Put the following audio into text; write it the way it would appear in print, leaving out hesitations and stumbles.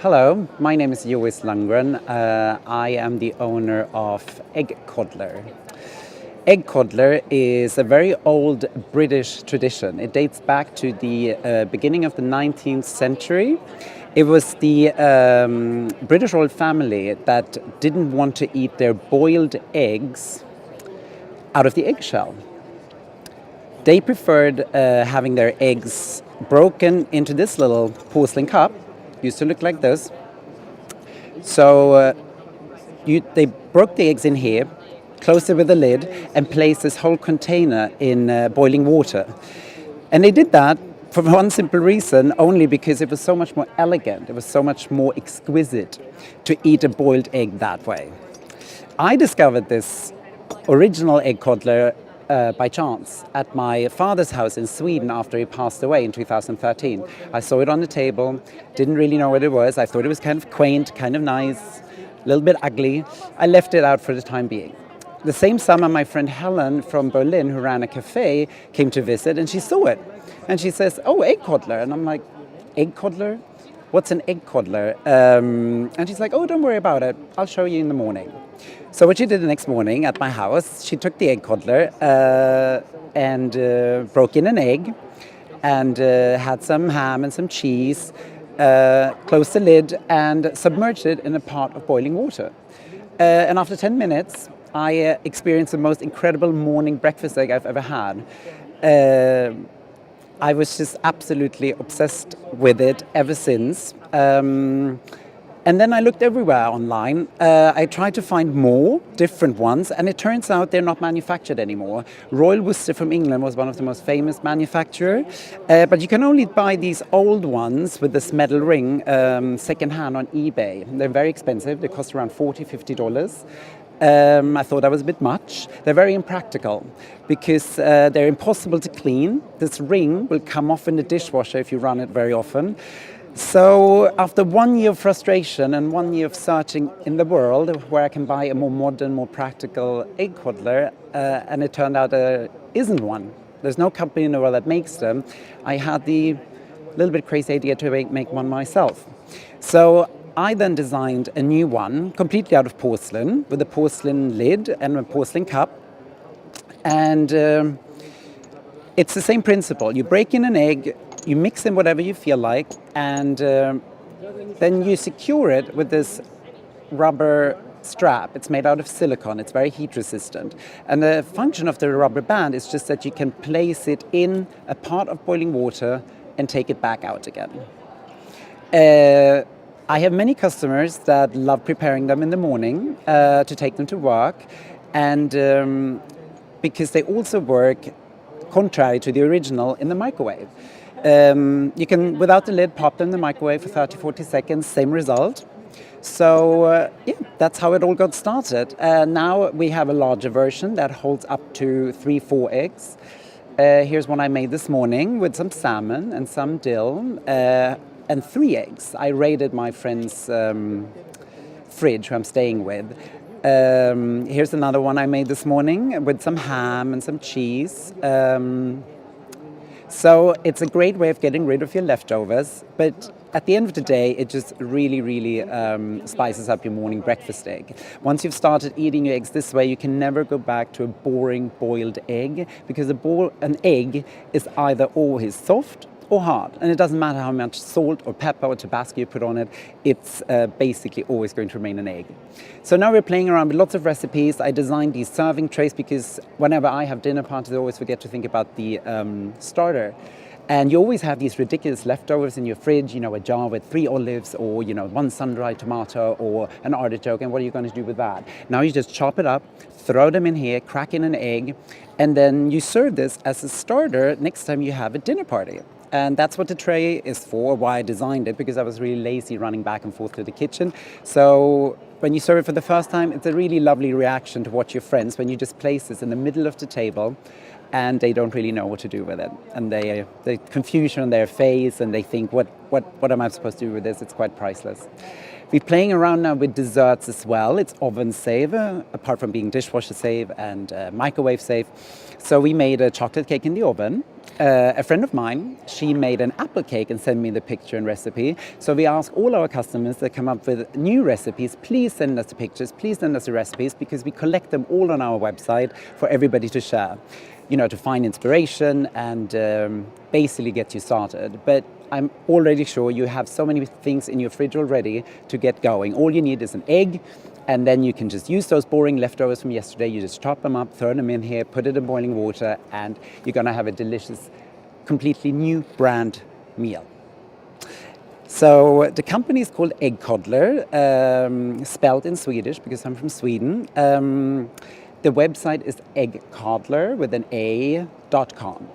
Hello, my name is Jois Lundgren. I am the owner of Äggcøddler. Äggcøddler is a very old British tradition. It dates back to the beginning of the 19th century. It was the British royal family that didn't want to eat their boiled eggs out of the eggshell. They preferred having their eggs broken into this little porcelain cup. Used to look like this. So they broke the eggs in here, closed it with a lid, and placed this whole container in boiling water. And they did that for one simple reason, only because it was so much more elegant, it was so much more exquisite to eat a boiled egg that way. I discovered this original Äggcøddler by chance at my father's house in Sweden after he passed away in 2013. I saw it on the table, didn't really know what it was. I thought it was kind of quaint, kind of nice, a little bit ugly. I left it out for the time being. The same summer, my friend Helen from Berlin, who ran a cafe, came to visit and she saw it. And she says, "Oh, Äggcøddler." And I'm like, "Äggcøddler? What's an Äggcøddler?" And she's like, "Oh, don't worry about it. I'll show you in the morning." So what she did the next morning at my house, she took the Äggcøddler and broke in an egg and had some ham and some cheese, closed the lid and submerged it in a pot of boiling water. And after 10 minutes, I experienced the most incredible morning breakfast egg I've ever had. I was just absolutely obsessed with it ever since. And then I looked everywhere online. I tried to find more different ones, and it turns out they're not manufactured anymore. Royal Worcester from England was one of the most famous manufacturers, but you can only buy these old ones with this metal ring second-hand on eBay. They're very expensive. They cost around $40, $50. I thought that was a bit much. They're very impractical because they're impossible to clean. This ring will come off in the dishwasher if you run it very often. So after 1 year of frustration and 1 year of searching in the world where I can buy a more modern, more practical Äggcøddler, and it turned out there isn't one. There's no company in the world that makes them. I had the little bit crazy idea to make one myself. So I then designed a new one, completely out of porcelain, with a porcelain lid and a porcelain cup. And it's the same principle. You break in an egg, you mix in whatever you feel like, and then you secure it with this rubber strap. It's made out of silicone. It's very heat resistant. And the function of the rubber band is just that you can place it in a pot of boiling water and take it back out again. I have many customers that love preparing them in the morning to take them to work, and because they also work contrary to the original in the microwave. You can, without the lid, pop them in the microwave for 30-40 seconds, same result. So yeah, that's how it all got started. Now we have a larger version that holds up to 3-4 eggs. Here's one I made this morning with some salmon and some dill and 3 eggs. I raided my friend's fridge who I'm staying with. Here's another one I made this morning with some ham and some cheese. So it's a great way of getting rid of your leftovers, but at the end of the day, it just really, really spices up your morning breakfast egg. Once you've started eating your eggs this way, you can never go back to a boring boiled egg, because an egg is either always soft or hard, and it doesn't matter how much salt or pepper or Tabasco you put on it, it's basically always going to remain an egg. So now we're playing around with lots of recipes. I designed these serving trays because whenever I have dinner parties, I always forget to think about the starter. And you always have these ridiculous leftovers in your fridge, a jar with 3 olives or, 1 sun-dried tomato or an artichoke, and what are you going to do with that? Now you just chop it up, throw them in here, crack in an egg, and then you serve this as a starter next time you have a dinner party. And that's what the tray is for, why I designed it, because I was really lazy running back and forth to the kitchen. So when you serve it for the first time, it's a really lovely reaction to watch your friends when you just place this in the middle of the table and they don't really know what to do with it. And the confusion on their face, and they think, what am I supposed to do with this? It's quite priceless. We're playing around now with desserts as well. It's oven safe, apart from being dishwasher safe and microwave safe. So we made a chocolate cake in the oven. a friend of mine, she made an apple cake and sent me the picture and recipe. So we ask all our customers that come up with new recipes, please send us the pictures, please send us the recipes, because we collect them all on our website for everybody to share, you know, to find inspiration and basically get you started. But I'm already sure you have so many things in your fridge already to get going. All you need is an egg, and then you can just use those boring leftovers from yesterday. You just chop them up, throw them in here, put it in boiling water, and you're going to have a delicious, completely new brand meal. So the company is called Äggcøddler, spelled in Swedish because I'm from Sweden. The website is äggcøddler with an A.com.